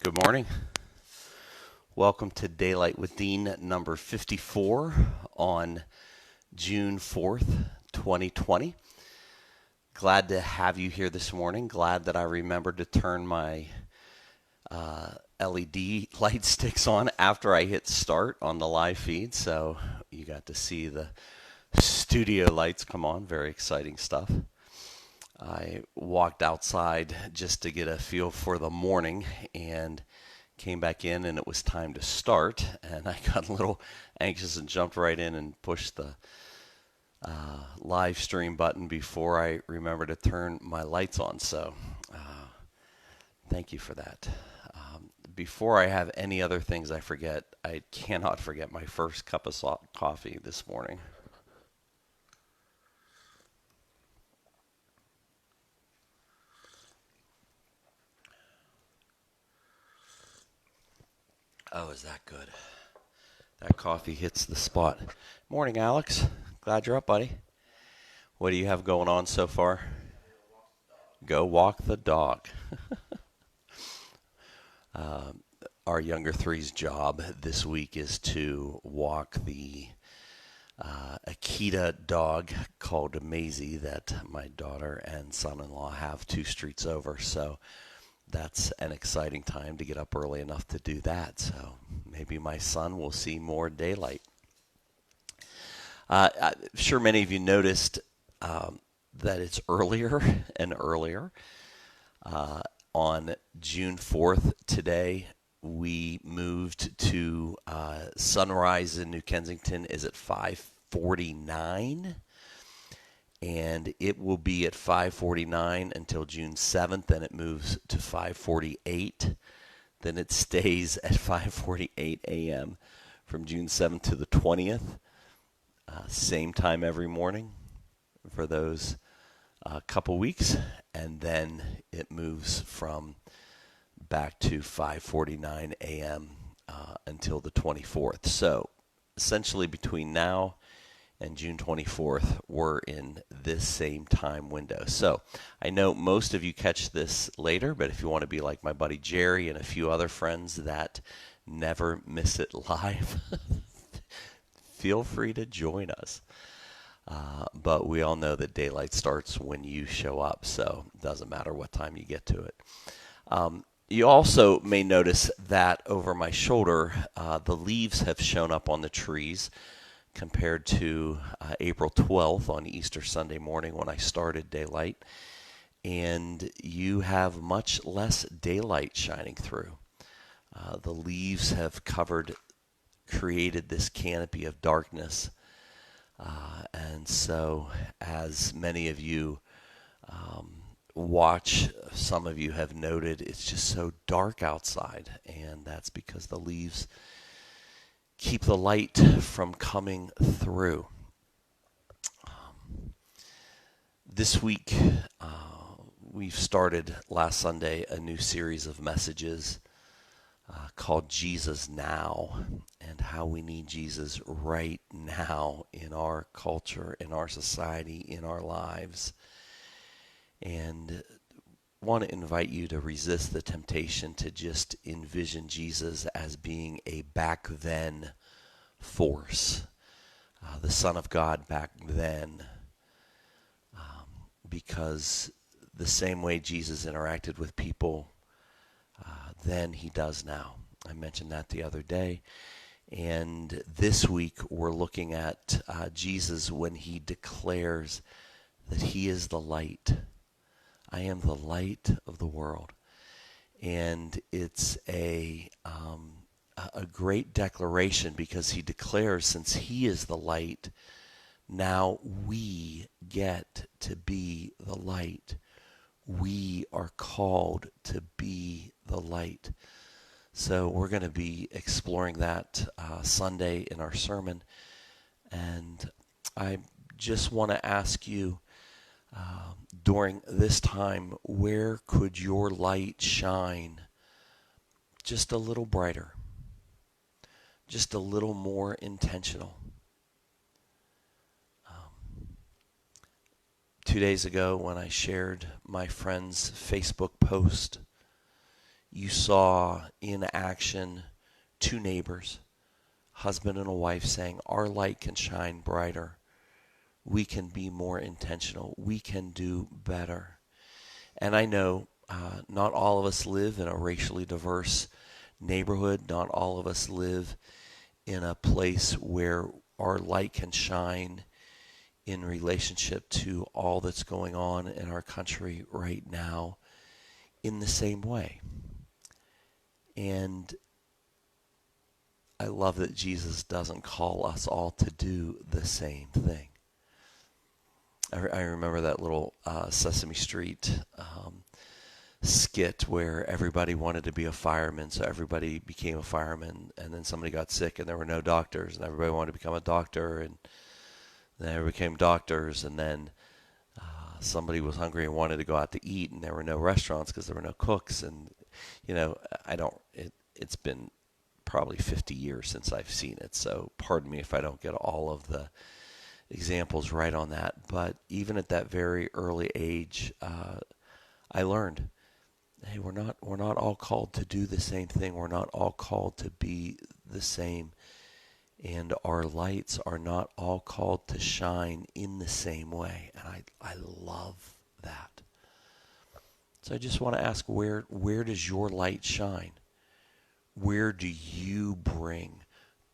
Good morning. Welcome to Daylight with Dean number 54 on June 4th, 2020. Glad to have you here this morning. Glad that I remembered to turn my LED light sticks on after I hit start on the live feed. So you got to see the studio lights come on. Very exciting stuff. I walked outside just to get a feel for the morning and came back in, and it was time to start, and I got a little anxious and jumped right in and pushed the live stream button before I remembered to turn my lights on. So thank you for that. Before I have any other things I forget, I cannot forget my first cup of coffee this morning. Oh, is that good? That coffee hits the spot. Morning, Alex. Glad you're up, buddy. What do you have going on so far? Go walk the dog. Our younger three's job this week is to walk the Akita dog called Maisie that my daughter and son-in-law have 2 streets over. So that's an exciting time to get up early enough to do that. So maybe my son will see more daylight. I'm sure many of you noticed that it's earlier and earlier. On June 4th today, we moved to sunrise in New Kensington is at 5:49, and it will be at 5:49 until June 7th, and it moves to 5:48. Then it stays at 5:48 a.m. from June 7th to the 20th. Same time every morning for those couple weeks, and then it moves from back to 5:49 a.m. Until the 24th. So essentially between now and June 24th, we're in this same time window. So I know most of you catch this later, but if you want to be like my buddy Jerry and a few other friends that never miss it live, feel free to join us. But we all know that daylight starts when you show up, so it doesn't matter what time you get to it. You also may notice that over my shoulder, the leaves have shown up on the trees compared to April 12th on Easter Sunday morning when I started daylight. And you have much less daylight shining through. The leaves have created this canopy of darkness. And so, as many of you watch, some of you have noted it's just so dark outside, and that's because the leaves keep the light from coming through. This week, we've started last Sunday a new series of messages called Jesus Now, and how we need Jesus right now in our culture, in our society, in our lives. And want to invite you to resist the temptation to just envision Jesus as being a back then force, the Son of God back then, because the same way Jesus interacted with people then, he does now. I mentioned that the other day. And this week we're looking at Jesus when he declares that he is the light. I am the light of the world. And it's a great declaration because he declares, since he is the light, now we get to be the light. We are called to be the light. So we're going to be exploring that Sunday in our sermon. And I just want to ask you, during this time, where could your light shine just a little brighter, just a little more intentional? 2 days ago when I shared my friend's Facebook post, you saw in action two neighbors, husband and a wife, saying, our light can shine brighter. We can be more intentional. We can do better. And I know not all of us live in a racially diverse neighborhood. Not all of us live in a place where our light can shine in relationship to all that's going on in our country right now in the same way. And I love that Jesus doesn't call us all to do the same thing. I remember that little Sesame Street skit where everybody wanted to be a fireman, so everybody became a fireman, and then somebody got sick and there were no doctors, and everybody wanted to become a doctor, and then everybody became doctors, and then somebody was hungry and wanted to go out to eat, and there were no restaurants because there were no cooks. And it's been probably 50 years since I've seen it, so pardon me if I don't get all of the examples right on that. But even at that very early age, I learned, hey, we're not all called to do the same thing. We're not all called to be the same. And our lights are not all called to shine in the same way. And I love that. So I just want to ask, where does your light shine? Where do you bring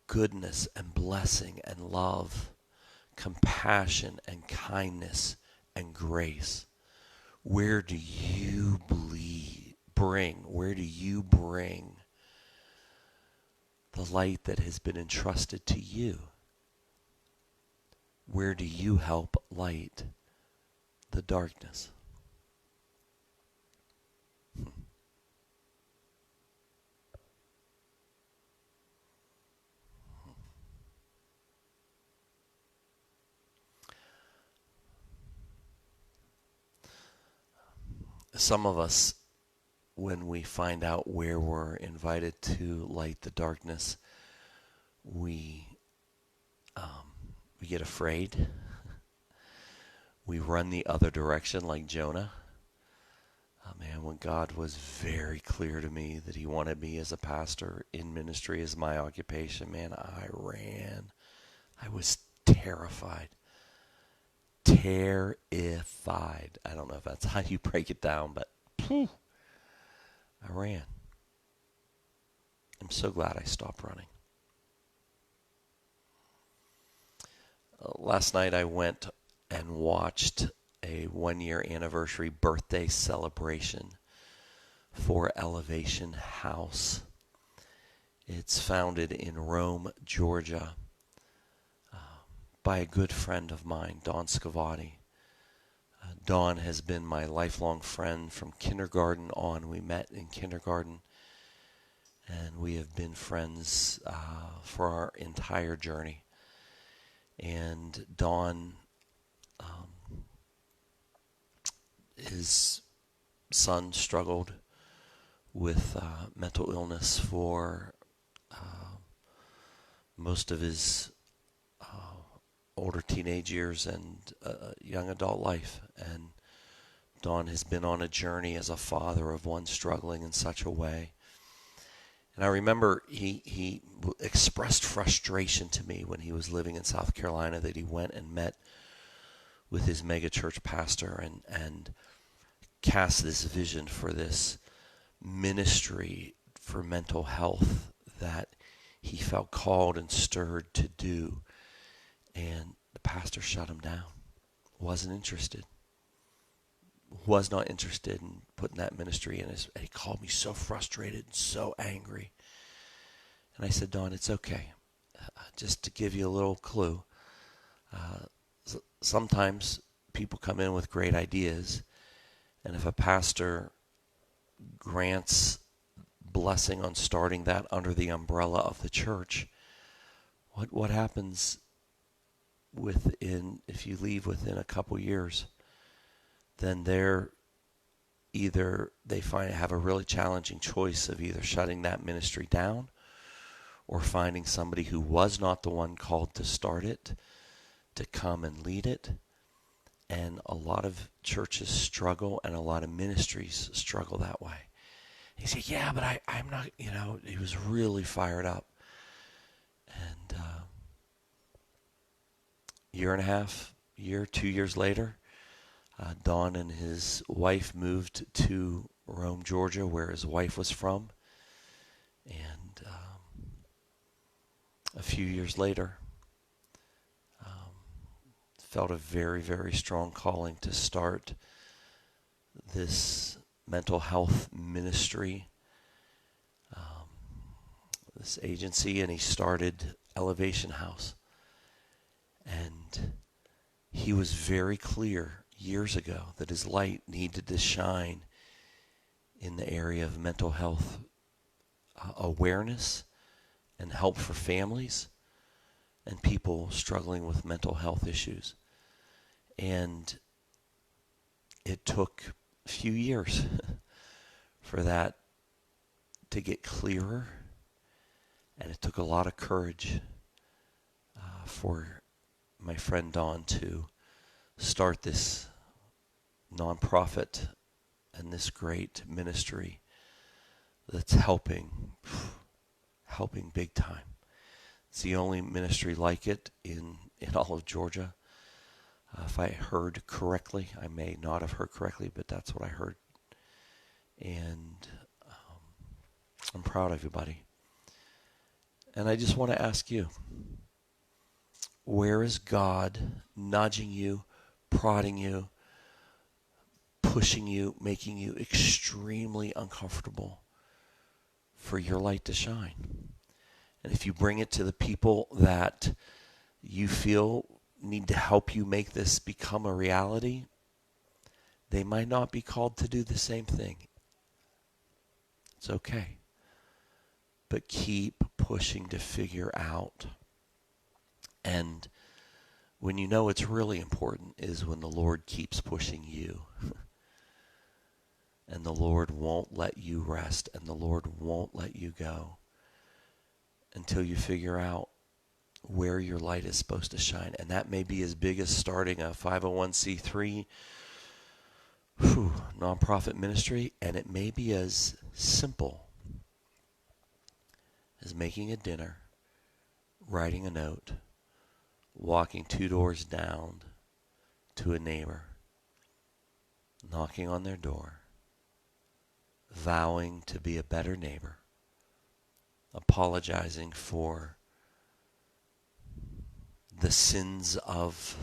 goodness and blessing and love, compassion and kindness and grace? Where do you where do you bring the light that has been entrusted to you? Where do you help light the darkness? Some of us, when we find out where we're invited to light the darkness, we get afraid. We run the other direction like Jonah. Oh man, when God was very clear to me that he wanted me as a pastor in ministry as my occupation, man, I ran. I was terrified. Terrified. I don't know if that's how you break it down, but I ran. I'm so glad I stopped running. Last night I went and watched a 1-year anniversary birthday celebration for Elevation House. It's founded in Rome, Georgia, by a good friend of mine, Don Scavati. Don has been my lifelong friend from kindergarten on. We met in kindergarten, and we have been friends for our entire journey. And Don, his son struggled with mental illness for most of his older teenage years and young adult life. And Don has been on a journey as a father of one struggling in such a way. And I remember he expressed frustration to me when he was living in South Carolina that he went and met with his megachurch pastor and cast this vision for this ministry for mental health that he felt called and stirred to do. And the pastor shut him down. Wasn't interested. Was not interested in putting that ministry in his. And he called me so frustrated and so angry. And I said, Don, it's okay. Just to give you a little clue, sometimes people come in with great ideas, and if a pastor grants blessing on starting that under the umbrella of the church, what happens if you leave within a couple years? Then they have a really challenging choice of either shutting that ministry down or finding somebody who was not the one called to start it to come and lead it. And a lot of churches struggle, and a lot of ministries struggle that way. He said, yeah, but I'm not, he was really fired up. And year and a half, 2 years later, Don and his wife moved to Rome, Georgia, where his wife was from. And a few years later, felt a very, very strong calling to start this mental health ministry, this agency, and he started Elevation House. And he was very clear years ago that his light needed to shine in the area of mental health awareness and help for families and people struggling with mental health issues. And it took a few years for that to get clearer, and it took a lot of courage for my friend Don to start this nonprofit and this great ministry that's helping big time. It's the only ministry like it in all of Georgia. If I heard correctly, I may not have heard correctly, but that's what I heard. And I'm proud of you, buddy. And I just want to ask you, where is God nudging you, prodding you, pushing you, making you extremely uncomfortable for your light to shine? And if you bring it to the people that you feel need to help you make this become a reality, they might not be called to do the same thing. It's okay. But keep pushing to figure out. And when you know it's really important is when the Lord keeps pushing you. And the Lord won't let you rest, and the Lord won't let you go until you figure out where your light is supposed to shine. And that may be as big as starting a 501c3 nonprofit ministry, and it may be as simple as making a dinner, writing a note, walking 2 doors down to a neighbor, knocking on their door, vowing to be a better neighbor, apologizing for the sins of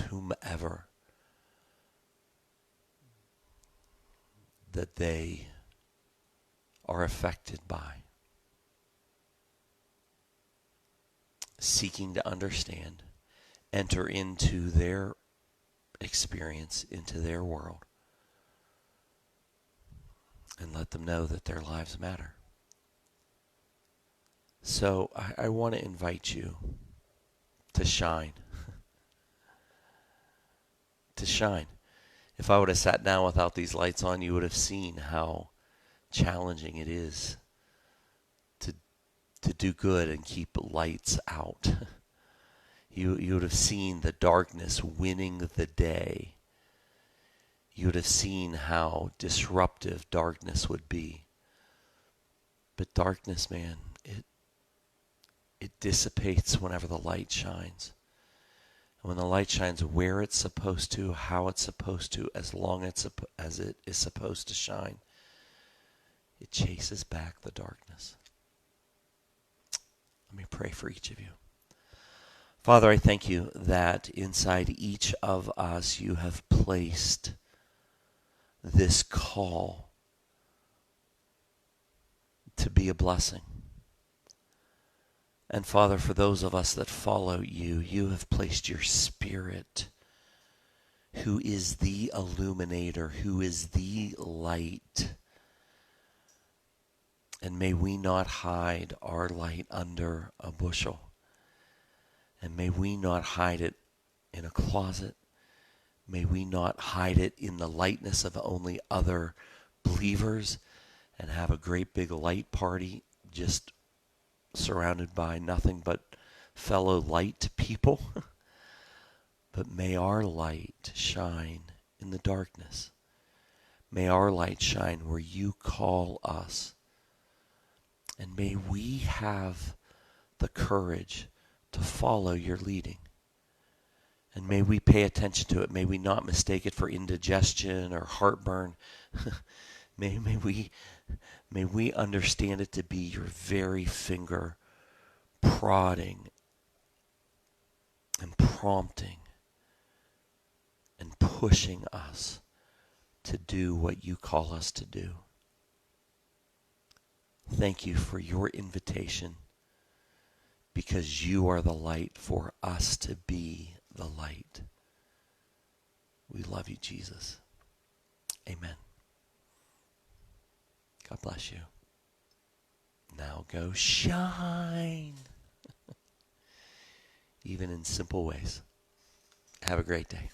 whomever that they are affected by, seeking to understand, enter into their experience, into their world, and let them know that their lives matter. So I want to invite you to shine. To shine. If I would have sat down without these lights on, you would have seen how challenging it is to do good and keep lights out. You would have seen the darkness winning the day. You would have seen how disruptive darkness would be. But darkness, man, it dissipates whenever the light shines. And when the light shines where it's supposed to, how it's supposed to, as long as it is supposed to shine, it chases back the darkness. Let me pray for each of you. Father, I thank you that inside each of us you have placed this call to be a blessing. And Father, for those of us that follow you, you have placed your Spirit, who is the illuminator, who is the light. And may we not hide our light under a bushel. And may we not hide it in a closet. May we not hide it in the lightness of only other believers and have a great big light party just surrounded by nothing but fellow light people. But may our light shine in the darkness. May our light shine where you call us. And may we have the courage to follow your leading. And may we pay attention to it. May we not mistake it for indigestion or heartburn. may we understand it to be your very finger prodding and prompting and pushing us to do what you call us to do. Thank you for your invitation, because you are the light for us to be the light. We love you, Jesus. Amen. God bless you. Now go shine, even in simple ways. Have a great day.